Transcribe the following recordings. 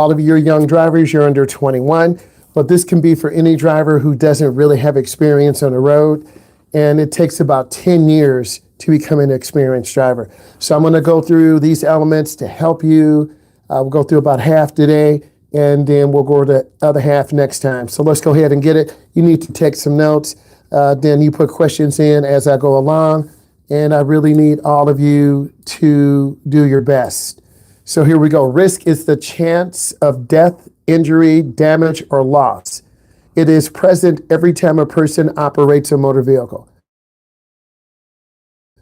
all of your young drivers, you're under 21, but this can be for any driver who doesn't really have experience on the road. And it takes about 10 years to become an experienced driver. So I'm going to go through these elements to help you. We'll go through about half today, and then we'll go to the other half next time. So let's go ahead and get it. You need to take some notes. Then you put questions in as I go along. And I really need all of you to do your best. So here we go. Risk is the chance of death, injury, damage, or loss. It is present every time a person operates a motor vehicle.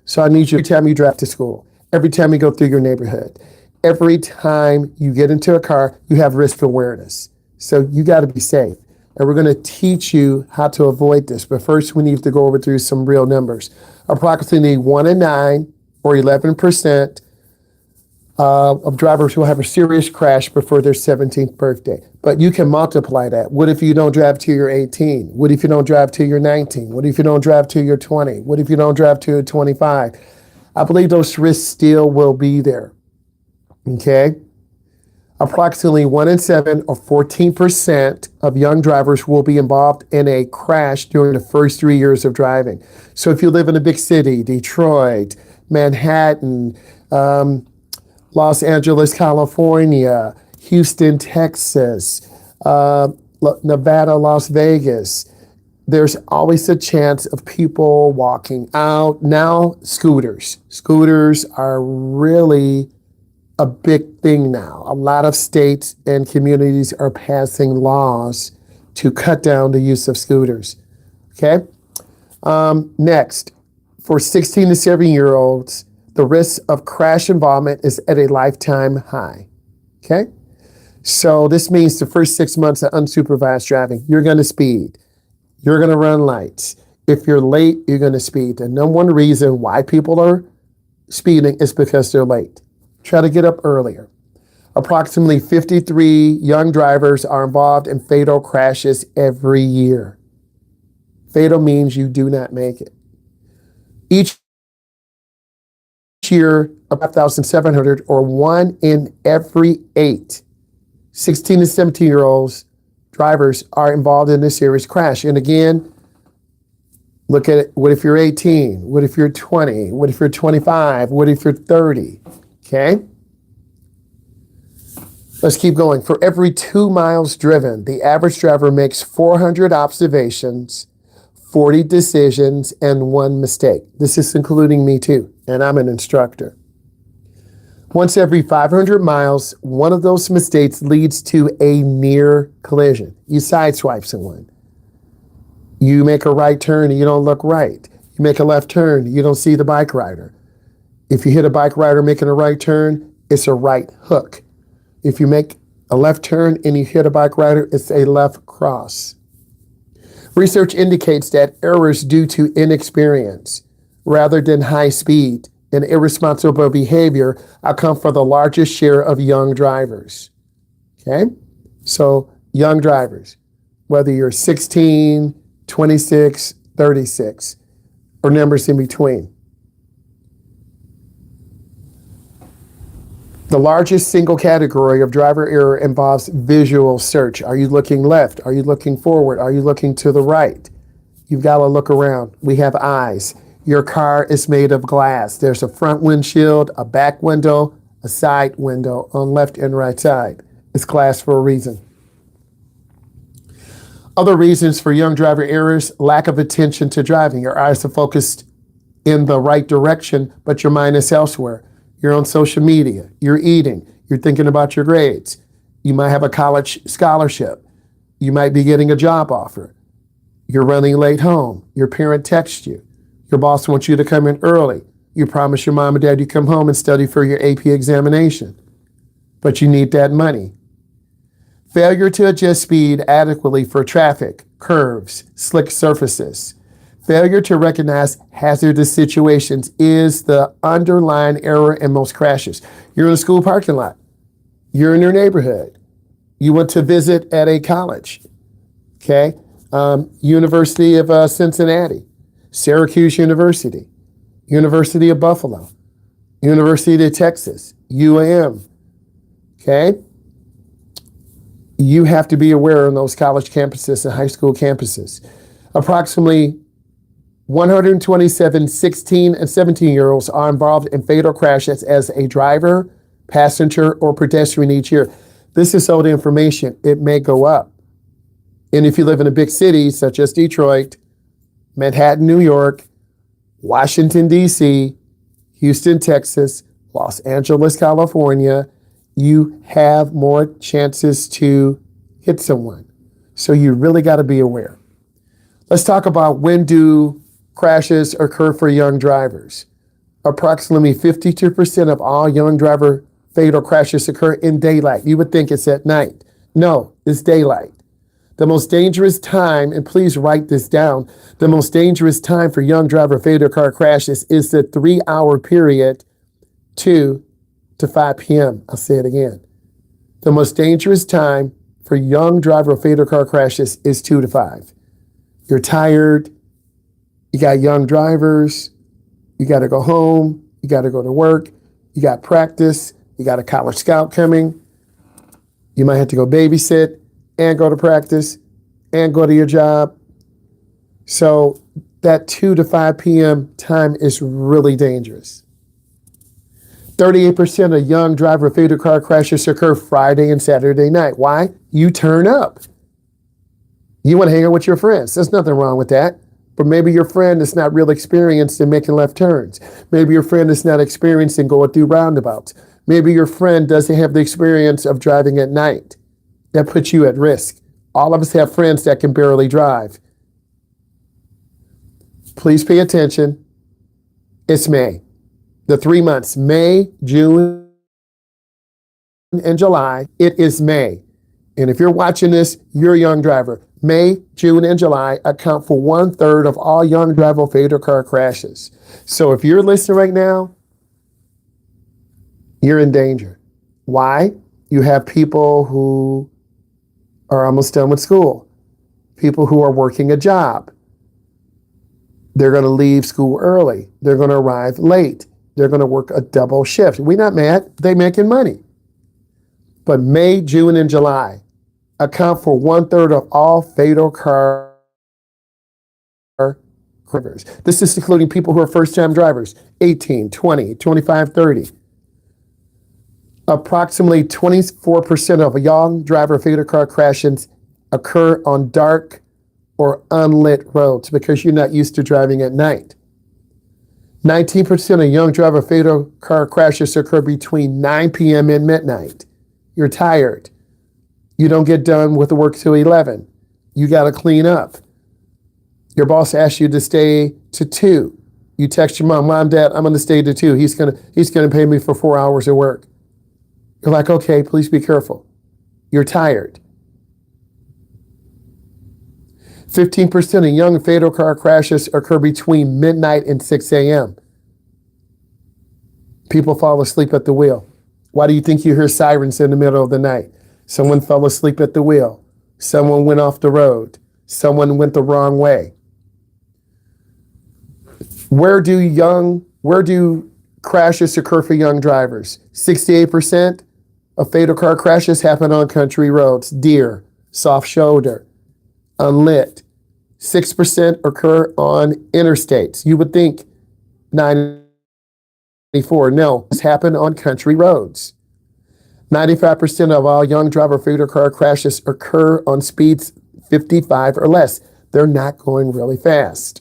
So I need you every time you drive to school, every time you go through your neighborhood, every time you get into a car, you have risk awareness. So you got to be safe. And we're going to teach you how to avoid this. But first, we need to go over through some real numbers. Approximately 1 in 9, or 11%, of drivers will have a serious crash before their 17th birthday. But you can multiply that. What if you don't drive till you're 18? What if you don't drive till you're 19? What if you don't drive till you're 20? What if you don't drive till you're 25? I believe those risks still will be there. Okay? Approximately 1 in 7, or 14%, of young drivers will be involved in a crash during the first 3 years of driving. So if you live in a big city, Detroit, Manhattan, Los Angeles, California, Houston, Texas, Nevada, Las Vegas, there's always a chance of people walking out. Now, scooters. Scooters are really a big thing now. A lot of states and communities are passing laws to cut down the use of scooters. Okay? Next, for 16 to 17-year-olds, the risk of crash involvement is at a lifetime high. Okay? So this means the first 6 months of unsupervised driving, you're going to speed. You're going to run lights. If you're late, you're going to speed. The number one reason why people are speeding is because they're late. Try to get up earlier. Approximately 53 young drivers are involved in fatal crashes every year. Fatal means you do not make it. Each year, about 5,700, or 1 in every 8 16 to 17-year-olds drivers are involved in a serious crash. And again, look at it. What if you're 18? What if you're 20? What if you're 25? What if you're 30? Okay? Let's keep going. For every 2 miles driven, the average driver makes 400 observations, 40 decisions, and 1 mistake. This is including me too, and I'm an instructor. Once every 500 miles, one of those mistakes leads to a near collision. You sideswipe someone. You make a right turn and you don't look right. You make a left turn, you don't see the bike rider. If you hit a bike rider making a right turn, it's a right hook. If you make a left turn and you hit a bike rider, it's a left cross. Research indicates that errors due to inexperience rather than high speed and irresponsible behavior account for the largest share of young drivers. Okay? So, young drivers, whether you're 16, 26, 36, or numbers in between. The largest single category of driver error involves visual search. Are you looking left? Are you looking forward? Are you looking to the right? You've got to look around. We have eyes. Your car is made of glass. There's a front windshield, a back window, a side window on left and right side. It's glass for a reason. Other reasons for young driver errors: lack of attention to driving. Your eyes are focused in the right direction, but your mind is elsewhere. You're on social media, you're eating, you're thinking about your grades. You might have a college scholarship. You might be getting a job offer. You're running late home. Your parent texts you. Your boss wants you to come in early. You promise your mom and dad you come home and study for your AP examination, but you need that money. Failure to adjust speed adequately for traffic, curves, slick surfaces. Failure to recognize hazardous situations is the underlying error in most crashes. You're in a school parking lot. You're in your neighborhood. You went to visit at a college. Okay? University of Cincinnati, Syracuse University, University of Buffalo, University of Texas, UAM. Okay? You have to be aware on those college campuses and high school campuses. Approximately 127 16 and 17-year-olds are involved in fatal crashes as a driver, passenger, or pedestrian each year. This is old information. It may go up. And if you live in a big city such as Detroit, Manhattan, New York, Washington, D.C., Houston, Texas, Los Angeles, California, you have more chances to hit someone. So you really got to be aware. Let's talk about when do crashes occur for young drivers. Approximately 52% of all young driver fatal crashes occur in daylight. You would think it's at night. No, it's daylight. The most dangerous time, and please write this down, the most dangerous time for young driver fatal car crashes is the 3-hour period 2 to 5 p.m. I'll say it again. The most dangerous time for young driver fatal car crashes is 2 to 5. You're tired. You got young drivers. You got to go home. You got to go to work. You got practice. You got a college scout coming. You might have to go babysit and go to practice and go to your job. So that 2 to 5 p.m. time is really dangerous. 38% of young driver fatal car crashes occur Friday and Saturday night. Why? You turn up. You want to hang out with your friends. There's nothing wrong with that. But maybe your friend is not real experienced in making left turns. Maybe your friend is not experienced in going through roundabouts. Maybe your friend doesn't have the experience of driving at night. That puts you at risk. All of us have friends that can barely drive. Please pay attention. It's May. The 3 months, May, June, and July. It is May. And if you're watching this, you're a young driver. May, June, and July account for 1/3 of all young driver fatal car crashes. So if you're listening right now, you're in danger. Why? You have people who are almost done with school, people who are working a job. They're going to leave school early. They're going to arrive late. They're going to work a double shift. We're not mad. They're making money. But May, June, and July account for 1/3 of all fatal car crashes. This is including people who are first-time drivers, 18, 20, 25, 30. Approximately 24% of young driver fatal car crashes occur on dark or unlit roads because you're not used to driving at night. 19% of young driver fatal car crashes occur between 9 p.m. and midnight. You're tired. You don't get done with the work till 11. You got to clean up. Your boss asks you to stay to 2. You text your mom, Dad, I'm going to stay to 2. He's going to pay me for 4 hours of work. You're like, okay, please be careful. You're tired. 15% of young fatal car crashes occur between midnight and 6 a.m. People fall asleep at the wheel. Why do you think you hear sirens in the middle of the night? Someone fell asleep at the wheel. Someone went off the road. Someone went the wrong way. Where do crashes occur for young drivers? 68% of fatal car crashes happen on country roads, deer, soft shoulder, unlit. 6% occur on interstates. You would think 94. No, it's happened on country roads. 95% of all young driver fatal car crashes occur on speeds 55 or less. They're not going really fast.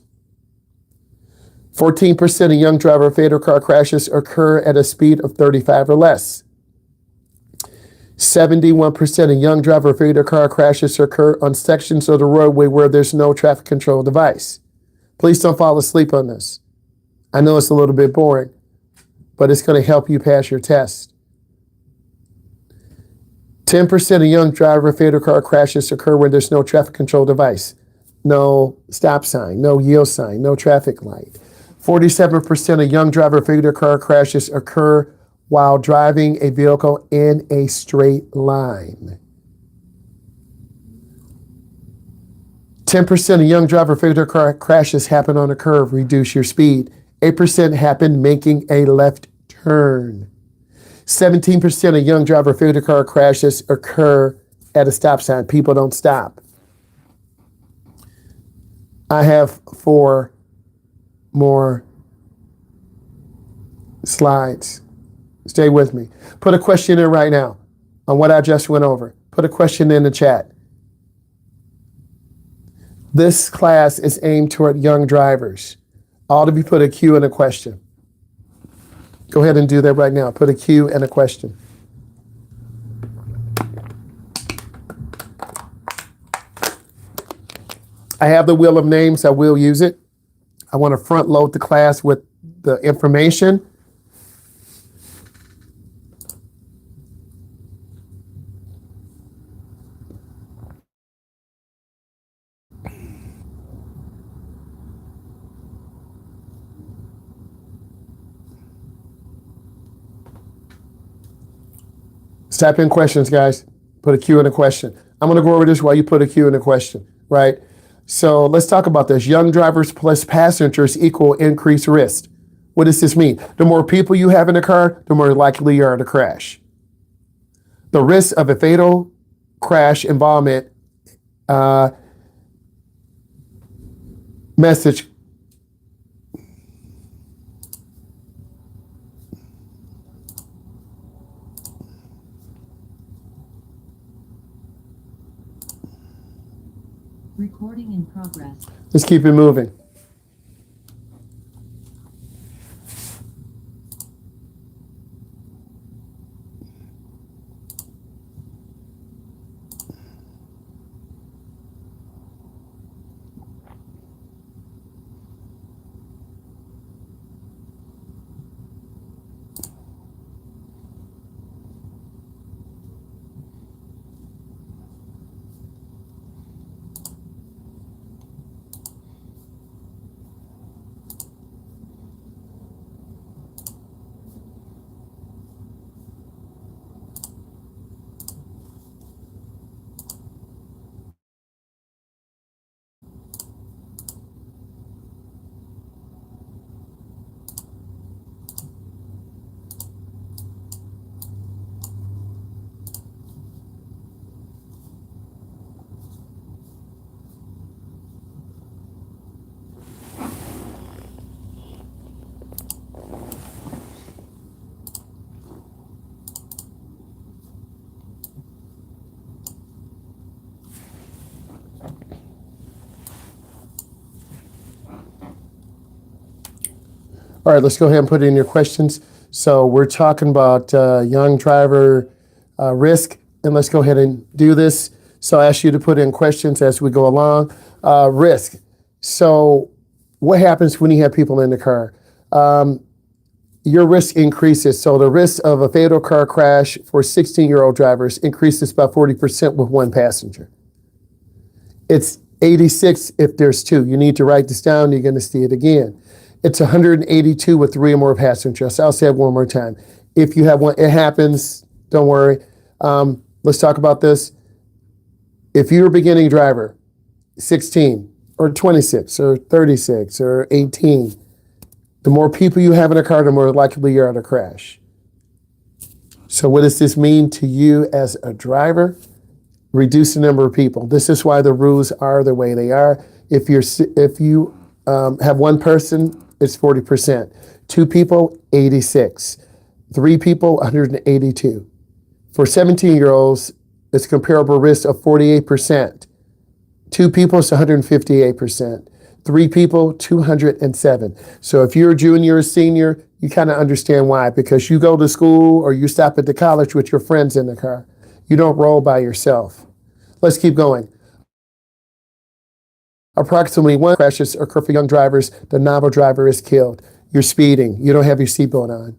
14% of young driver fatal car crashes occur at a speed of 35 or less. 71% of young driver fatal car crashes occur on sections of the roadway where there's no traffic control device. Please don't fall asleep on this. I know it's a little bit boring, but it's going to help you pass your test. 10% of young driver fatal car crashes occur where there's no traffic control device. No stop sign, no yield sign, no traffic light. 47% of young driver fatal car crashes occur while driving a vehicle in a straight line. 10% of young driver fatal car crashes happen on a curve. Reduce your speed. 8% happen making a left turn. 17% of young driver fatal car crashes occur at a stop sign. People don't stop. I have 4 more slides. Stay with me. Put a question in right now on what I just went over. Put a question in the chat. This class is aimed toward young drivers. All of you put a Q and a question. Go ahead and do that right now. Put a Q and a question. I have the wheel of names. I will use it. I want to front load the class with the information. Type in questions, guys. Put a Q and a question. I'm going to go over this while you put a Q and a question, right? So let's talk about this. Young drivers plus passengers equal increased risk. What does this mean? The more people you have in the car, the more likely you are to crash. The risk of a fatal crash involvement message. Recording in progress. Let's keep it moving. All right, let's go ahead and put in your questions. So we're talking about young driver risk, and let's go ahead and do this. So I ask you to put in questions as we go along. Risk. So what happens when you have people in the car? Your risk increases. So the risk of a fatal car crash for 16-year-old drivers increases by 40% with 1 passenger. It's 86 if there's 2. You need to write this down. You're going to see it again. It's 182 with 3 or more passengers. I'll say it one more time. If you have one, it happens. Don't worry. Let's talk about this. If you're a beginning driver, 16 or 26 or 36 or 18, the more people you have in a car, the more likely you're to crash. So what does this mean to you as a driver? Reduce the number of people. This is why the rules are the way they are. If you have 1 person, it's 40%. 2 people, 86. 3 people, 182. For 17-year-olds, it's comparable risk of 48%. 2 people, it's 158%. 3 people, 207. So if you're a junior or senior, you kind of understand why, because you go to school or you stop at the college with your friends in the car. You don't roll by yourself. Let's keep going. Approximately 1 crashes occur for young drivers. The novice driver is killed. You're speeding. You don't have your seatbelt on.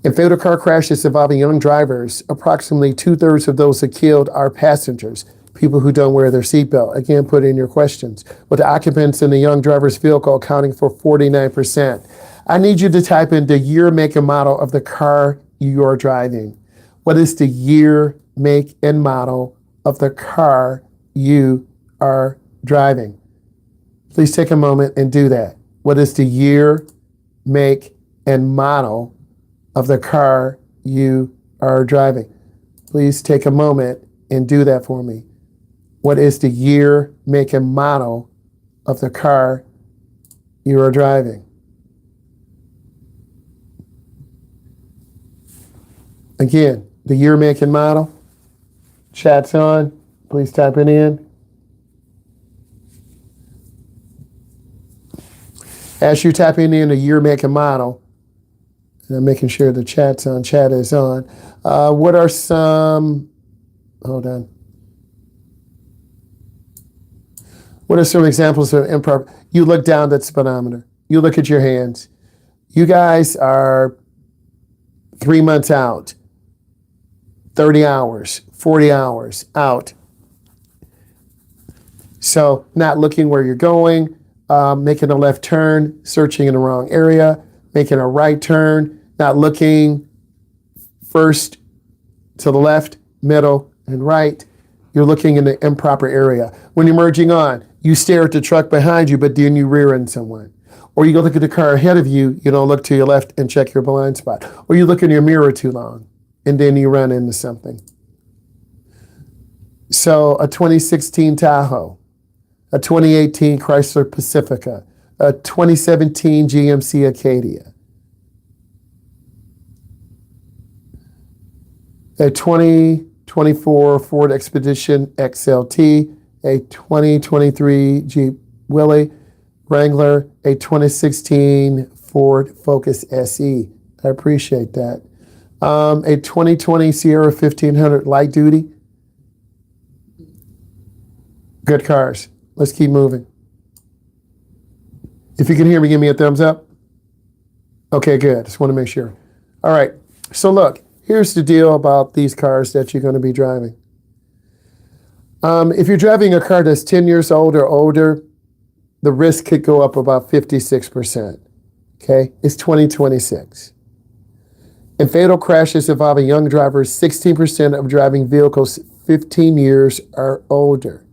In fatal car crashes involving young drivers, approximately 2/3 of those who are killed are passengers, people who don't wear their seatbelt. Again, put in your questions. With the occupants in the young driver's vehicle accounting for 49%. I need you to type in the year, make, and model of the car you are driving. What is the year, make, and model of the car you are driving? Please take a moment and do that. What is the year, make, and model of the car you are driving? Please take a moment and do that for me. What is the year, make, and model of the car you are driving? Again, the year, make, and model. Chat's on. Please type it in. As you're typing in the year, make, and model, and I'm making sure the chat's on. Chat is on. What are some? Hold on. What are some examples of improper? You look down at the speedometer. You look at your hands. You guys are 3 months out, 30 hours, 40 hours out. So not looking where you're going, making a left turn, searching in the wrong area, making a right turn, not looking first to the left, middle, and right. You're looking in the improper area. When you're merging on, you stare at the truck behind you, but then you rear end someone. Or you go look at the car ahead of you, you don't look to your left and check your blind spot. Or you look in your mirror too long, and then you run into something. So a 2016 Tahoe, a 2018 Chrysler Pacifica, a 2017 GMC Acadia, a 2024 Ford Expedition XLT, a 2023 Jeep Willys Wrangler, a 2016 Ford Focus SE. I appreciate that. A 2020 Sierra 1500 light duty. Good cars. Let's keep moving. If you can hear me, give me a thumbs up. Okay, good. Just want to make sure. All right. So look, here's the deal about these cars that you're going to be driving. If you're driving a car that's 10 years old or older, the risk could go up about 56%. Okay? It's 2026. In fatal crashes involving young drivers, 16% of driving vehicles 15 years or older.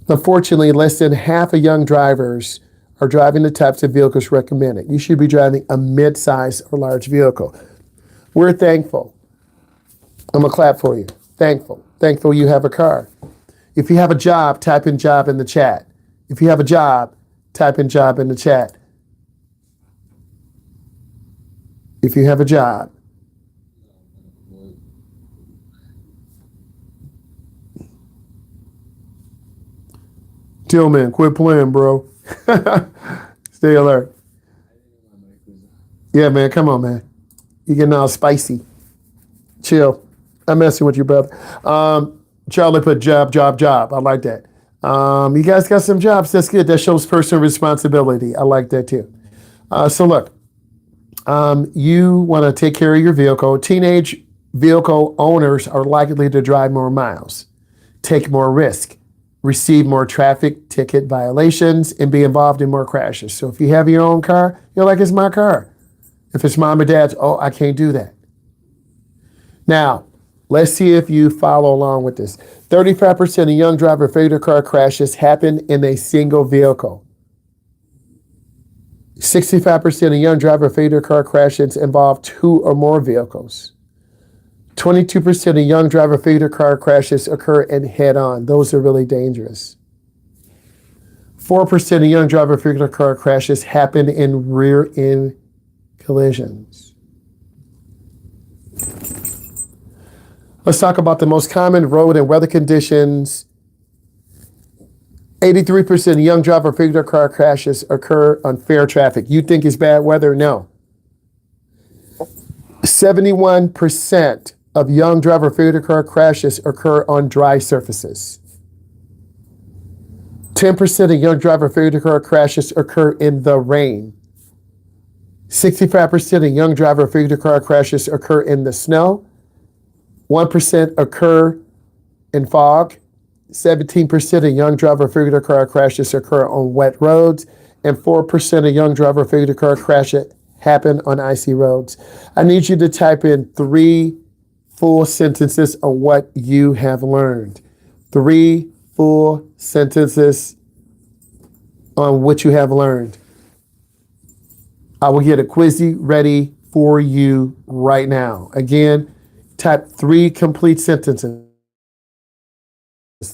Unfortunately, less than half of young drivers are driving the types of vehicles recommended. You should be driving a mid-size or large vehicle. We're thankful. I'm going to clap for you. Thankful. Thankful you have a car. If you have a job, type in job in the chat. If you have a job, type in job in the chat. If you have a job. Tillman, quit playing, bro. Stay alert. Yeah, man, come on, man. You're getting all spicy. Chill. I'm messing with you, brother. Charlie put job. I like that. You guys got some jobs. That's good. That shows personal responsibility. I like that too. So look, you want to take care of your vehicle. Teenage vehicle owners are likely to drive more miles, take more risk, receive more traffic ticket violations, and be involved in more crashes. So if you have your own car, you're like, it's my car. If it's mom or dad's, oh, I can't do that. Now, let's see if you follow along with this. 35% of young driver fatal car crashes happen in a single vehicle. 65% of young driver fatal car crashes involve 2 or more vehicles. 22% of young driver fatal car crashes occur in head-on. Those are really dangerous. 4% of young driver fatal car crashes happen in rear-end collisions. Let's talk about the most common road and weather conditions. 83% of young driver fatal car crashes occur on fair traffic. You think it's bad weather? No. 71% of young driver fatal car crashes occur on dry surfaces. 10% of young driver fatal car crashes occur in the rain. 65% of young driver fatal car crashes occur in the snow. 1% occur in fog. 17% of young driver fatal car crashes occur on wet roads. And 4% of young driver fatal car crashes happen on icy roads. I need you to type in 3 full sentences on what you have learned. 3 full sentences on what you have learned. I will get a quizzy ready for you right now. Again, type 3 complete sentences.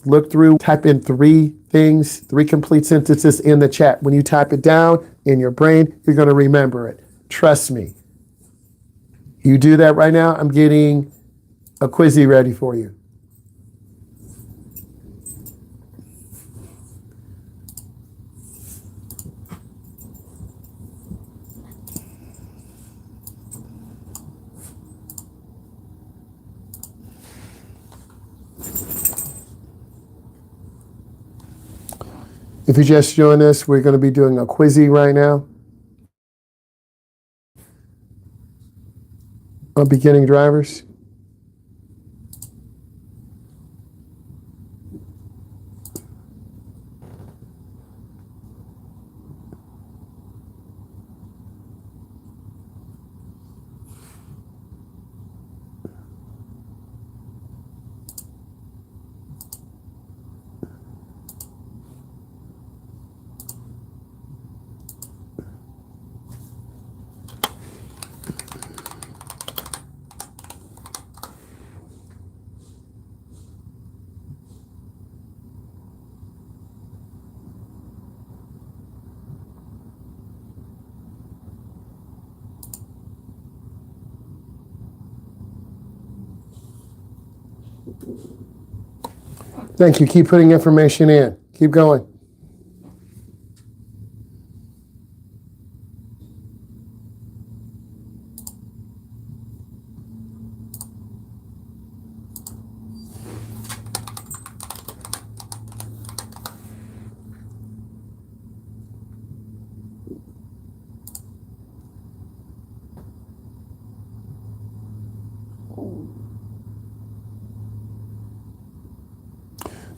Look through, type in 3 things, 3 complete sentences in the chat. When you type it down in your brain, you're going to remember it. Trust me. You do that right now, I'm getting a quizzy ready for you. If you just joined us, we're going to be doing a quizzy right now on beginning drivers. Thank you. Keep putting information in. Keep going.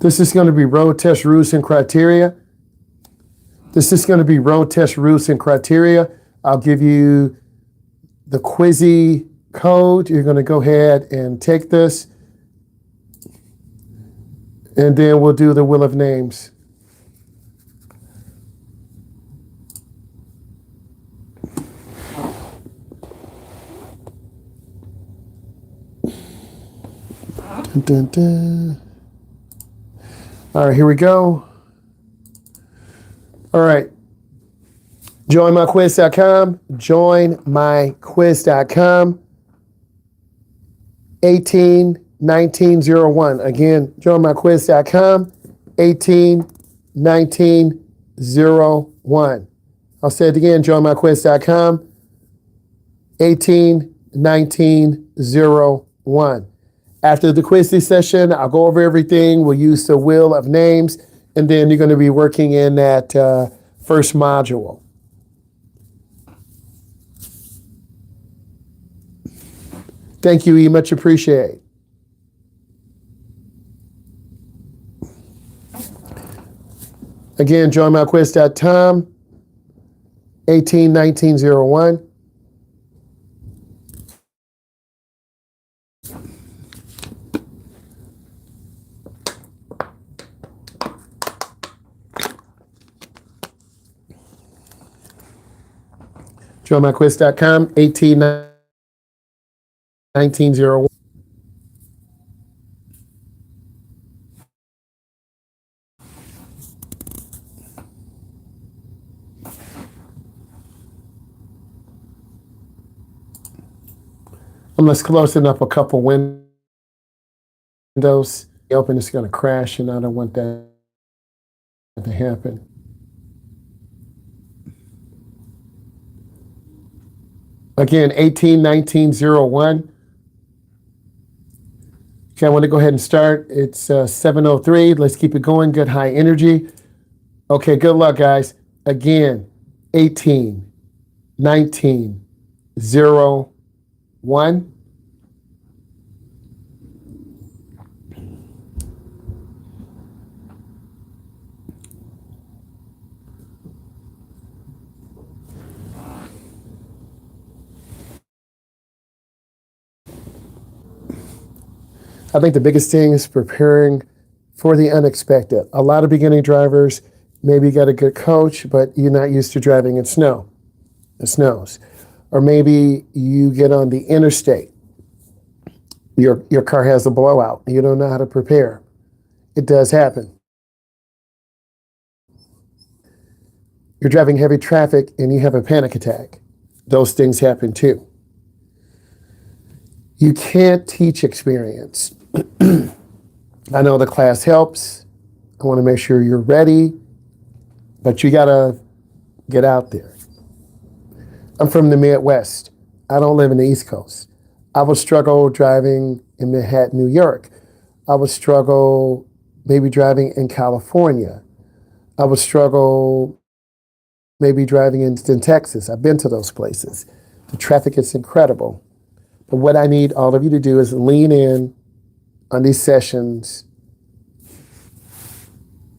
This is going to be road test rules and criteria. I'll give you the quizzy code. You're going to go ahead and take this. And then we'll do the wheel of names. Dun, dun, dun. All right, here we go. All right. Joinmyquiz.com. Joinmyquiz.com. 181901. Again, joinmyquiz.com. 181901. I'll say it again. Joinmyquiz.com. 181901. After the quizzy session, I'll go over everything. We'll use the wheel of names, and then you're going to be working in that first module. Thank you, E. Much appreciate. Again, joinmyquiz.com, 181901. joinmyquiz.com, 181901. I'm just closing up a couple windows. Open, it's going to crash, and I don't want that to happen. Again, 181901. Okay, I want to go ahead and start. It's 7:03. Let's keep it going. Good high energy. Okay, good luck, guys. Again, 181901. I think the biggest thing is preparing for the unexpected. A lot of beginning drivers, maybe you got a good coach, but you're not used to driving in snow. It snows. Or maybe you get on the interstate Your car has a blowout. You don't know how to prepare. It does happen. You're driving heavy traffic and you have a panic attack. Those things happen too. You can't teach experience. I know the class helps. I want to make sure you're ready, but you got to get out there. I'm from the Midwest. I don't live in the East Coast. I would struggle driving in Manhattan, New York. I would struggle maybe driving in California. I would struggle maybe driving in Texas. I've been to those places. The traffic is incredible. But what I need all of you to do is lean in on these sessions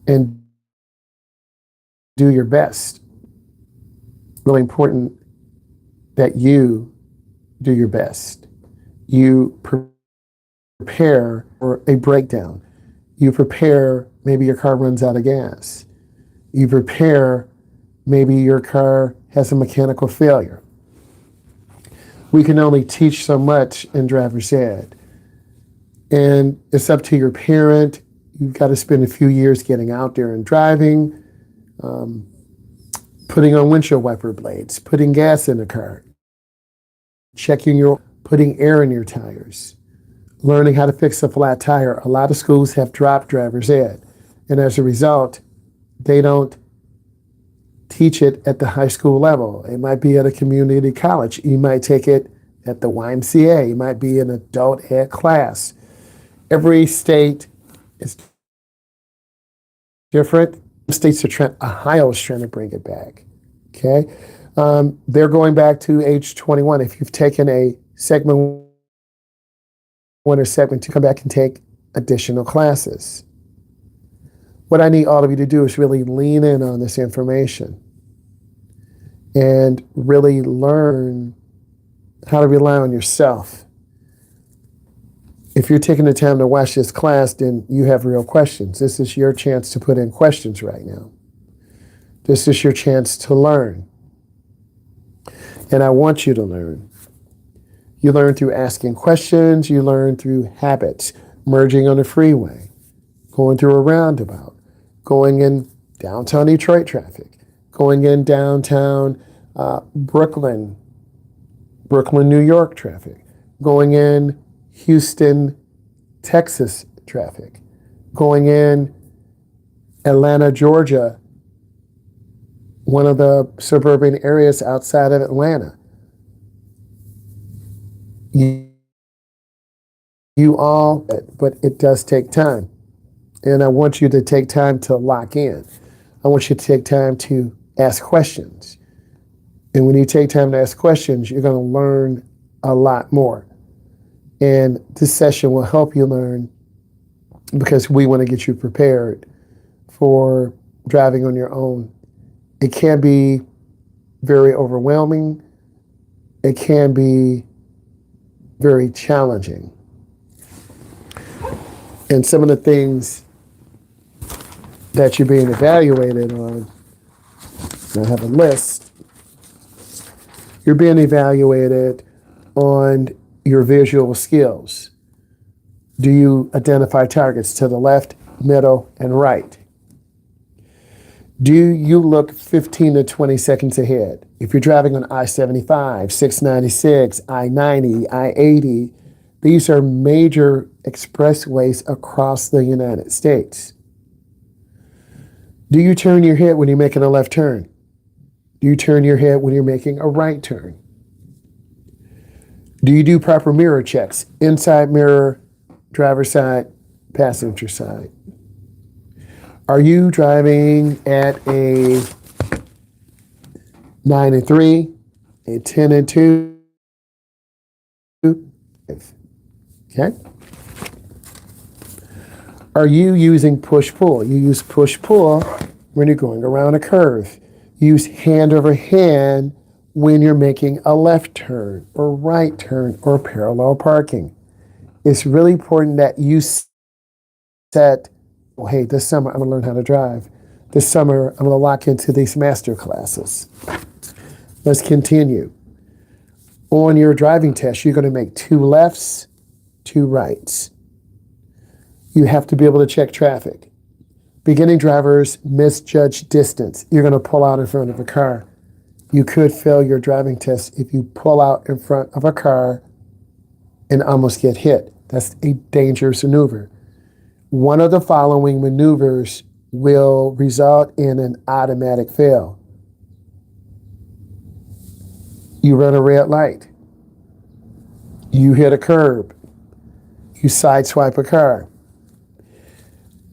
and do your best. Really important that you do your best. You prepare for a breakdown. You prepare, maybe your car runs out of gas. You prepare, maybe your car has a mechanical failure. We can only teach so much in driver's ed. And it's up to your parent. You've got to spend a few years getting out there and driving, putting on windshield wiper blades, putting gas in the car, putting air in your tires, learning how to fix a flat tire. A lot of schools have dropped driver's ed. And as a result, they don't teach it at the high school level. It might be at a community college. You might take it at the YMCA. It might be an adult ed class. Every state is different. States are Ohio is trying to bring it back. Okay, they're going back to age 21. If you've taken a segment 1 or segment 2, come back and take additional classes. What I need all of you to do is really lean in on this information and really learn how to rely on yourself. If you're taking the time to watch this class, then you have real questions. This is your chance to put in questions right now. This is your chance to learn. And I want you to learn. You learn through asking questions. You learn through habits, merging on the freeway, going through a roundabout, going in downtown Detroit traffic, going in downtown Brooklyn, New York traffic, going in Houston, Texas traffic, going in Atlanta, Georgia, one of the suburban areas outside of Atlanta. You all, but it does take time. And I want you to take time to lock in. I want you to take time to ask questions. And when you take time to ask questions, you're going to learn a lot more. And this session will help you learn because we want to get you prepared for driving on your own. It can be very overwhelming. It can be very challenging. And some of the things that you're being evaluated on, I have a list. You're being evaluated on your visual skills. Do you identify targets to the left, middle, and right? Do you look 15 to 20 seconds ahead? If you're driving on I-75, 696, I-90, I-80, these are major expressways across the United States. Do you turn your head when you're making a left turn? Do you turn your head when you're making a right turn? Do you do proper mirror checks? Inside mirror, driver's side, passenger side. Are you driving at a 9 and 3, a 10 and 2? Okay. Are you using push-pull? You use push-pull when you're going around a curve. Use hand over hand when you're making a left turn or right turn or parallel parking. It's really important that you set, oh, hey, this summer I'm going to learn how to drive. This summer I'm going to lock into these master classes. Let's continue. On your driving test, you're going to make 2 lefts, two rights. You have to be able to check traffic. Beginning drivers misjudge distance. You're going to pull out in front of a car. You could fail your driving test if you pull out in front of a car and almost get hit. That's a dangerous maneuver. One of the following maneuvers will result in an automatic fail. You run a red light. You hit a curb. You sideswipe a car.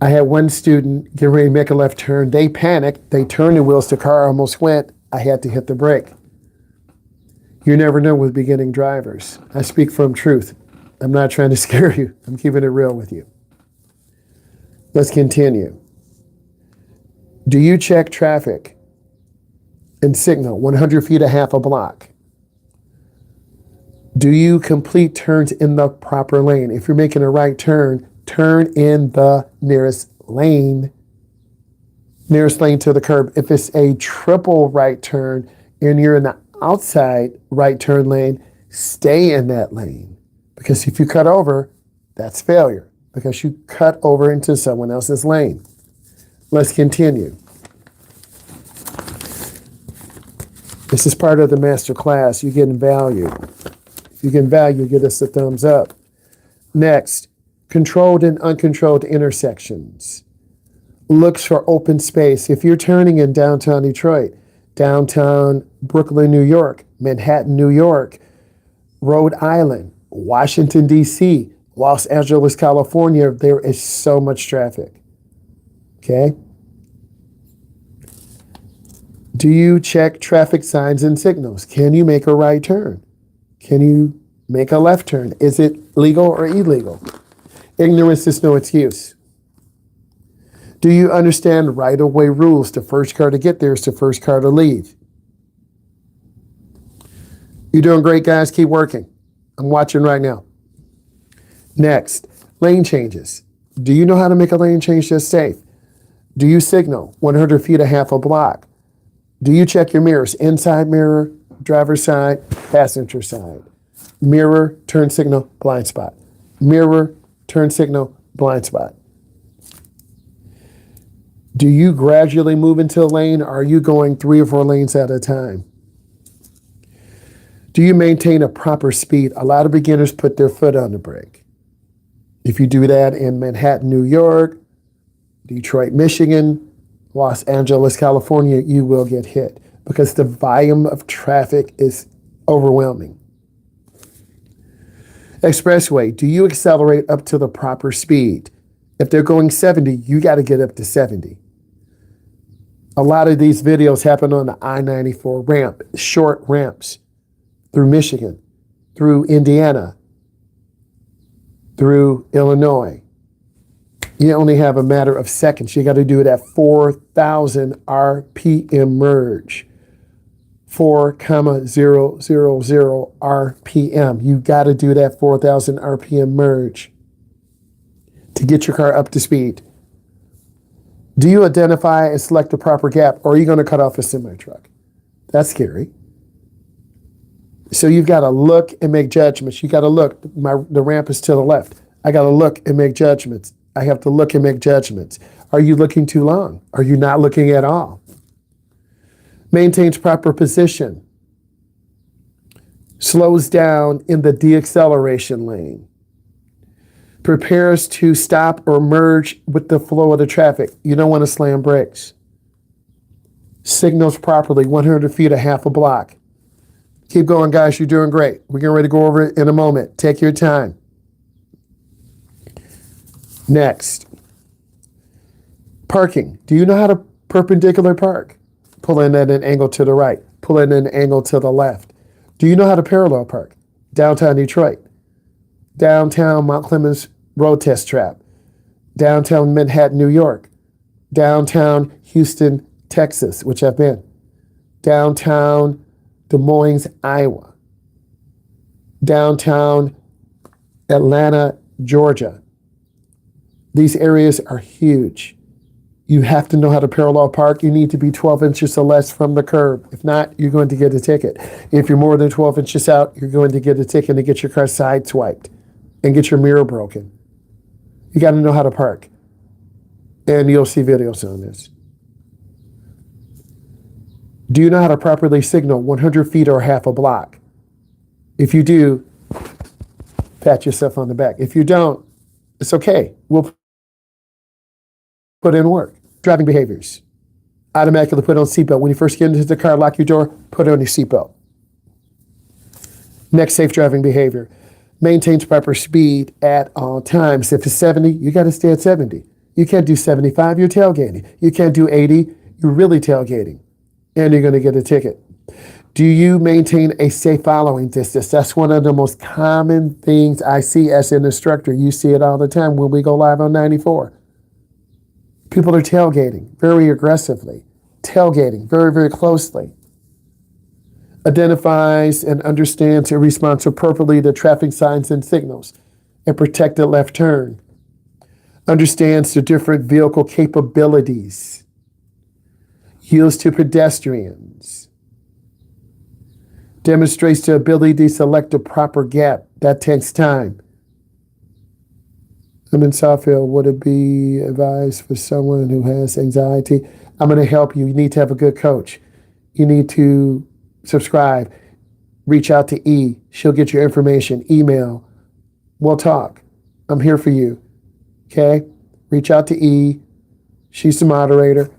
I had one student get ready to make a left turn. They panicked. They turned the wheels. The car almost went. I had to hit the brake. You never know with beginning drivers. I speak from truth. I'm not trying to scare you. I'm keeping it real with you. Let's continue. Do you check traffic and signal 100 feet a half a block? Do you complete turns in the proper lane? If you're making a right turn, turn in the nearest lane to the curb. If it's a triple right turn and you're in the outside right turn lane, stay in that lane. Because if you cut over, that's failure. Because you cut over into someone else's lane. Let's continue. This is part of the master class. You're getting value. If you get value, give us a thumbs up. Next, controlled and uncontrolled intersections. Looks for open space. If you're turning in downtown Detroit, downtown Brooklyn, New York, Manhattan, New York, Rhode Island, Washington, D.C., Los Angeles, California, there is so much traffic. Okay? Do you check traffic signs and signals? Can you make a right turn? Can you make a left turn? Is it legal or illegal? Ignorance is no excuse. Do you understand right-of-way rules? The first car to get there is the first car to leave. You're doing great, guys. Keep working. I'm watching right now. Next, lane changes. Do you know how to make a lane change just safe? Do you signal 100 feet a half a block? Do you check your mirrors? Inside mirror, driver's side, passenger side. Mirror, turn signal, blind spot. Mirror, turn signal, blind spot. Do you gradually move into a lane, or are you going 3 or 4 lanes at a time? Do you maintain a proper speed? A lot of beginners put their foot on the brake. If you do that in Manhattan, New York, Detroit, Michigan, Los Angeles, California, you will get hit because the volume of traffic is overwhelming. Expressway, do you accelerate up to the proper speed? If they're going 70, you got to get up to 70. A lot of these videos happen on the I-94 ramp, short ramps through Michigan, through Indiana, through Illinois. You only have a matter of seconds. You got to do it at 4,000 RPM merge. 4,000 RPM. You got to do that 4,000 RPM merge to get your car up to speed. Do you identify and select the proper gap, or are you going to cut off a semi-truck? That's scary. So you've got to look and make judgments. You got to look. The ramp is to the left. I got to look and make judgments. I have to look and make judgments. Are you looking too long? Are you not looking at all? Maintains proper position. Slows down in the deacceleration lane. Prepares to stop or merge with the flow of the traffic. You don't want to slam brakes. Signals properly, 100 feet a half a block. Keep going, guys. You're doing great. We're getting ready to go over it in a moment. Take your time. Next, parking. Do you know how to perpendicular park? Pull in at an angle to the right. Pull in at an angle to the left. Do you know how to parallel park? Downtown Detroit. Downtown Mount Clemens Road Test Trap. Downtown Manhattan, New York. Downtown Houston, Texas, which I've been. Downtown Des Moines, Iowa. Downtown Atlanta, Georgia. These areas are huge. You have to know how to parallel park. You need to be 12 inches or less from the curb. If not, you're going to get a ticket. If you're more than 12 inches out, you're going to get a ticket and get your car sideswiped. and get your mirror broken. You got to know how to park. And you'll see videos on this. Do you know how to properly signal 100 feet or half a block? If you do, pat yourself on the back. If you don't, it's okay. We'll put in work. Driving behaviors. Automatically put on seatbelt. When you first get into the car, lock your door, put on your seatbelt. Next, safe driving behavior. Maintain proper speed at all times. If it's 70, you got to stay at 70. You can't do 75, you're tailgating. You can't do 80, you're really tailgating. And you're going to get a ticket. Do you maintain a safe following distance? That's one of the most common things I see as an instructor. You see it all the time when we go live on 94. People are tailgating very aggressively, tailgating very, very closely. Identifies and understands and responds appropriately to traffic signs and signals and protected left turn. Understands the different vehicle capabilities. Yields to pedestrians. Demonstrates the ability to select a proper gap. That takes time. I'm in Southfield. Would it be advised for someone who has anxiety? I'm going to help you. You need to have a good coach. You need to subscribe. Reach out to E. She'll get your information. Email. We'll talk. I'm here for you. Okay? Reach out to E. She's the moderator.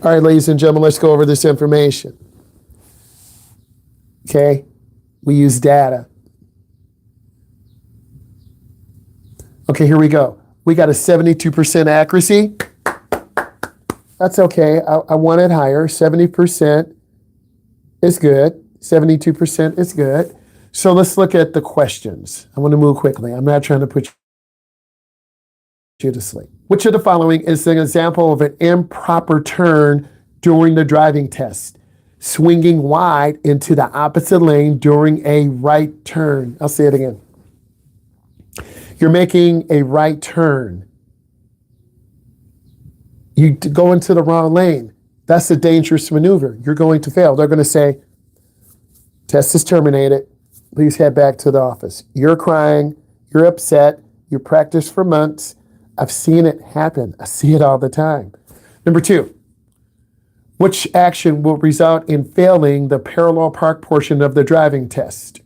All right, ladies and gentlemen, let's go over this information. Okay? We use data. Okay, here we go. We got a 72% accuracy. That's okay. I want it higher. 70% is good. 72% is good. So let's look at the questions. I want to move quickly. I'm not trying to put you to sleep. Which of the following is an example of an improper turn during the driving test? Swinging wide into the opposite lane during a right turn. I'll say it again. You're making a right turn. You go into the wrong lane. That's a dangerous maneuver. You're going to fail. They're going to say, test is terminated. Please head back to the office. You're crying. You're upset. You practiced for months. I've seen it happen. I see it all the time. Number 2, which action will result in failing the parallel park portion of the driving test?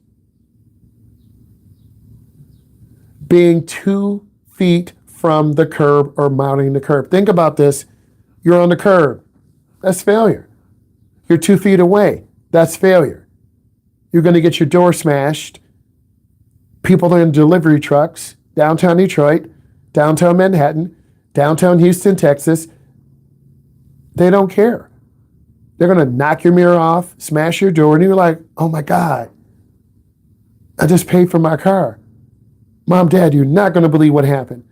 Being 2 feet from the curb or mounting the curb. Think about this. You're on the curb. That's failure. You're 2 feet away. That's failure. You're going to get your door smashed. People in delivery trucks, downtown Detroit, downtown Manhattan, downtown Houston, Texas, they don't care. They're going to knock your mirror off, smash your door, and you're like, oh my God, I just paid for my car. Mom, Dad, you're not going to believe what happened.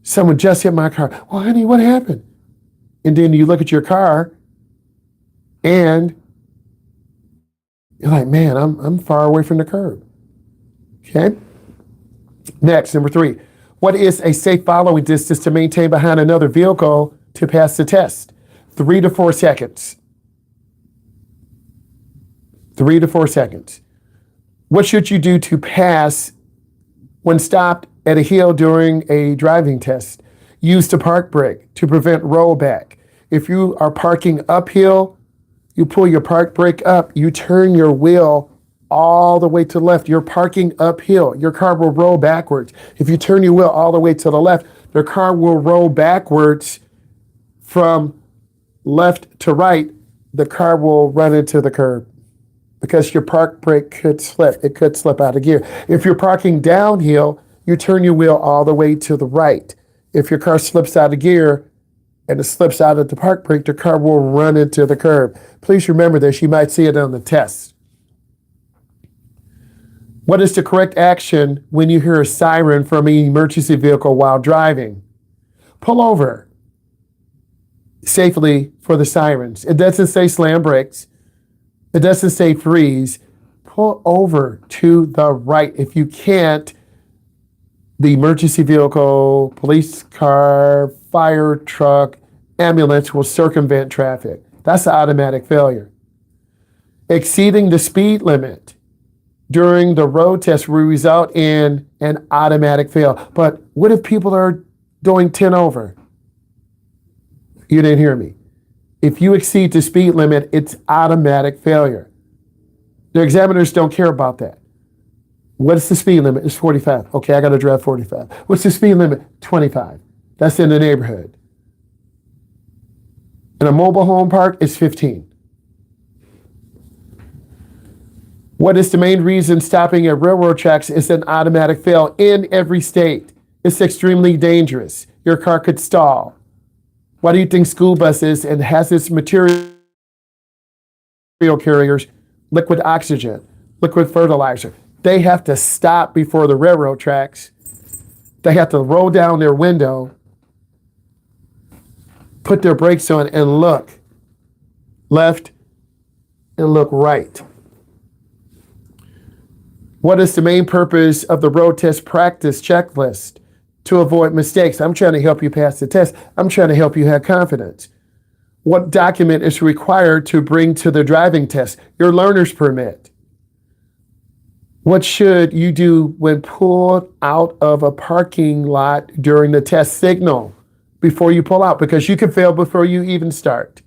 Someone just hit my car. Well, honey, what happened? And then you look at your car and you're like, man, I'm far away from the curb. Okay? Next, number 3. What is a safe following distance to maintain behind another vehicle to pass the test? 3 to 4 seconds. 3 to 4 seconds. What should you do to pass when stopped at a hill during a driving test? Use the park brake to prevent rollback. If you are parking uphill, you pull your park brake up, you turn your wheel all the way to the left. You're parking uphill. Your car will roll backwards. If you turn your wheel all the way to the left, the car will roll backwards from left to right. The car will run into the curb because your park brake could slip. It could slip out of gear. If you're parking downhill, you turn your wheel all the way to the right. If your car slips out of gear and it slips out of the park brake, the car will run into the curb. Please remember this. You might see it on the test. What is the correct action when you hear a siren from an emergency vehicle while driving? Pull over safely for the sirens. It doesn't say slam brakes. It doesn't say freeze. Pull over to the right. If you can't, the emergency vehicle, police car, fire truck, ambulance will circumvent traffic. That's an automatic failure. Exceeding the speed limit. during the road test will result in an automatic fail. But what if people are doing 10 over? You didn't hear me. If you exceed the speed limit, it's automatic failure. The examiners don't care about that. What's the speed limit? It's 45. Okay, I got to drive 45. What's the speed limit? 25. That's in the neighborhood. In a mobile home park, it's 15. What is the main reason stopping at railroad tracks is an automatic fail in every state? It's extremely dangerous. Your car could stall. Why do you think school buses and hazardous material carriers, liquid oxygen, liquid fertilizer, they have to stop before the railroad tracks? They have to roll down their window, put their brakes on, and look left and look right. What is the main purpose of the road test practice checklist? To avoid mistakes. I'm trying to help you pass the test. I'm trying to help you have confidence. What document is required to bring to the driving test? Your learner's permit. What should you do when pulled out of a parking lot during the test? Signal before you pull out, because you can fail before you even start.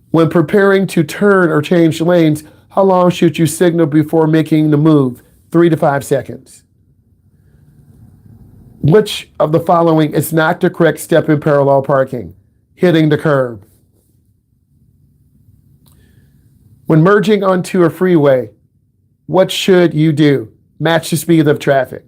When preparing to turn or change lanes, how long should you signal before making the move? 3 to 5 seconds. Which of the following is not the correct step in parallel parking? Hitting the curb. When merging onto a freeway, what should you do? Match the speed of traffic.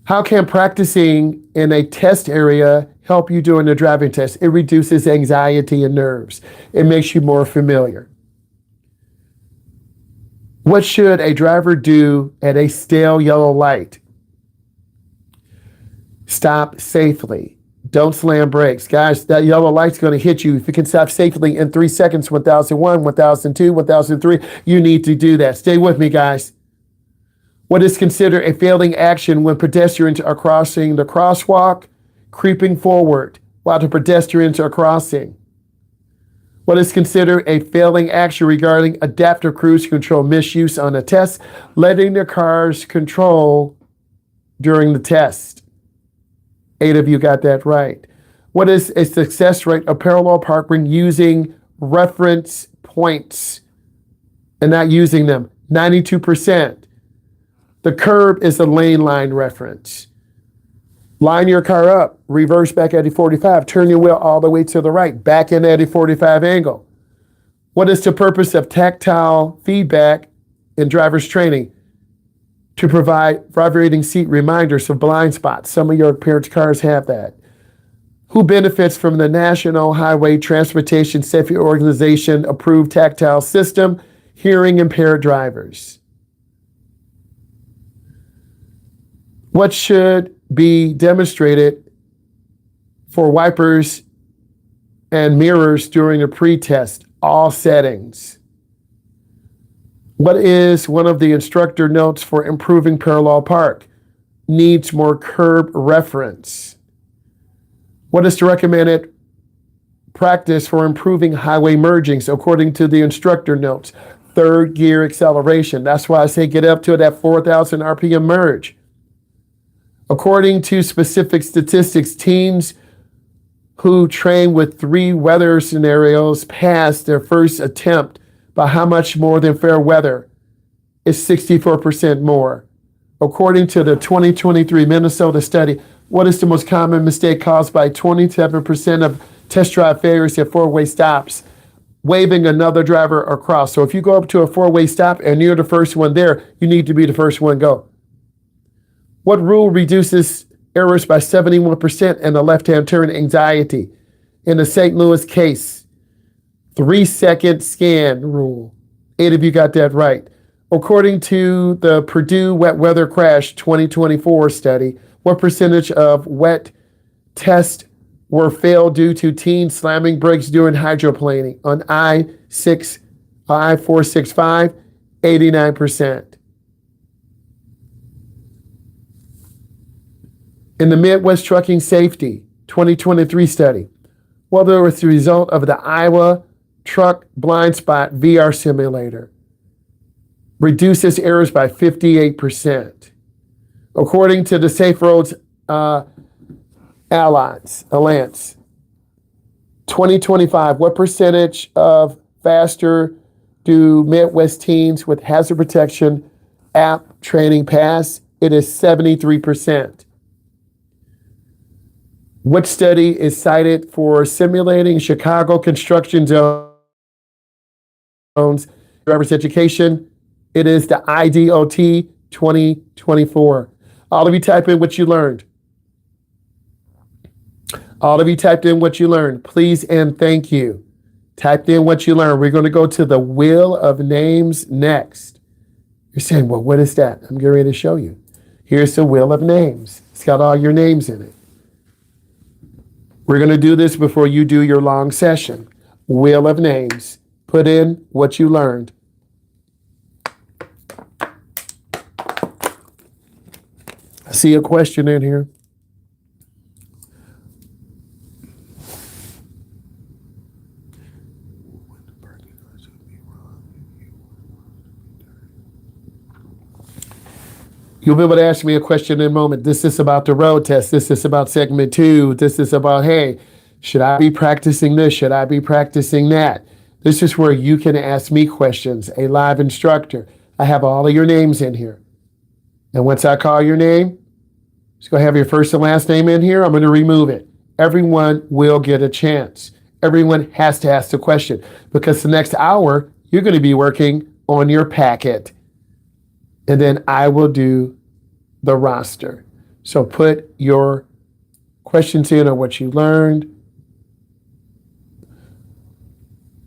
How can practicing in a test area help you during the driving test? It reduces anxiety and nerves. It makes you more familiar. What should a driver do at a stale yellow light? Stop safely. Don't slam brakes. Guys, that yellow light's going to hit you. If you can stop safely in 3 seconds, 1001, 1002, 1003, you need to do that. Stay with me, guys. What is considered a failing action when pedestrians are crossing the crosswalk? Creeping forward while the pedestrians are crossing. What is considered a failing action regarding adaptive cruise control misuse on a test? Letting the cars control during the test. 8 of you got that right. What is a success rate of parallel parking using reference points and not using them? 92%. The curb is a lane line reference. Line your car up, reverse back at a 45, turn your wheel all the way to the right, back in at a 45 angle. What is the purpose of tactile feedback in driver's training? To provide vibrating seat reminders of blind spots. Some of your parents' cars have that. Who benefits from the National Highway Transportation Safety Organization approved tactile system? Hearing impaired drivers. What should be demonstrated for wipers and mirrors during a pre-test? All settings. What is one of the instructor notes for improving parallel park? Needs more curb reference. What is the recommended practice for improving highway mergings according to the instructor notes? Third gear acceleration. That's why I say get up to that 4,000 RPM merge. According to specific statistics, teams who train with 3 weather scenarios pass their first attempt by how much more than fair weather? Is 64% more. According to the 2023 Minnesota study, what is the most common mistake caused by 27% of test drive failures at 4-way stops? Waving another driver across. So if you go up to a 4-way stop and you're the first one there, you need to be the first one go. What rule reduces errors by 71% in the left-hand turn anxiety? In the St. Louis case, 3-second scan rule. 8 of you got that right. According to the Purdue Wet Weather Crash 2024 study, what percentage of wet tests were failed due to teens slamming brakes during hydroplaning? On I-465, 89%. In the Midwest Trucking Safety 2023 study, whether it was the result of the Iowa Truck Blind Spot VR simulator. reduces errors by 58%. According to the Safe Roads Alliance, 2025, what percentage of faster do Midwest teens with hazard protection app training pass? It is 73%. What study is cited for simulating Chicago construction zones driver's education? It is the IDOT 2024. All of you type in what you learned. All of you typed in what you learned. Please and thank you. Typed in what you learned. We're going to go to the wheel of names next. You're saying, well, what is that? I'm getting ready to show you. Here's the wheel of names. It's got all your names in it. We're going to do this before you do your long session. Wheel of names. Put in what you learned. I see a question in here. You'll be able to ask me a question in a moment. This is about the road test. This is about segment 2. This is about, hey, should I be practicing this? Should I be practicing that? This is where you can ask me questions, a live instructor. I have all of your names in here. And once I call your name, just go have your first and last name in here. I'm going to remove it. Everyone will get a chance. Everyone has to ask the question because the next hour, you're going to be working on your packet. And then I will do the roster. So put your questions in on what you learned.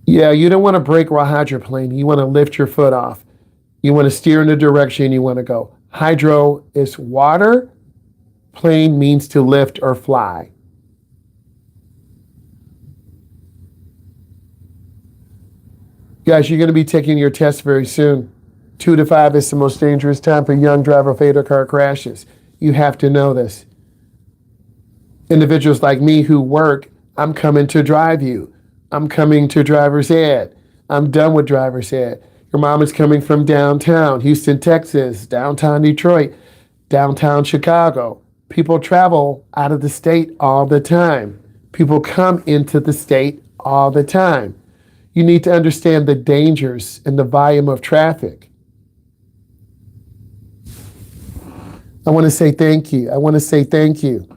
Yeah, you don't want to brake while hydroplaning. You want to lift your foot off. You want to steer in the direction you want to go. Hydro is water. Plane means to lift or fly. Guys, you're going to be taking your test very soon. 2 to 5 is the most dangerous time for young driver fatal car crashes. You have to know this. Individuals like me who work, I'm coming to drive you. I'm coming to driver's ed. I'm done with driver's ed. Your mom is coming from downtown, Houston, Texas, downtown Detroit, downtown Chicago. People travel out of the state all the time. People come into the state all the time. You need to understand the dangers and the volume of traffic. I want to say thank you. I want to say thank you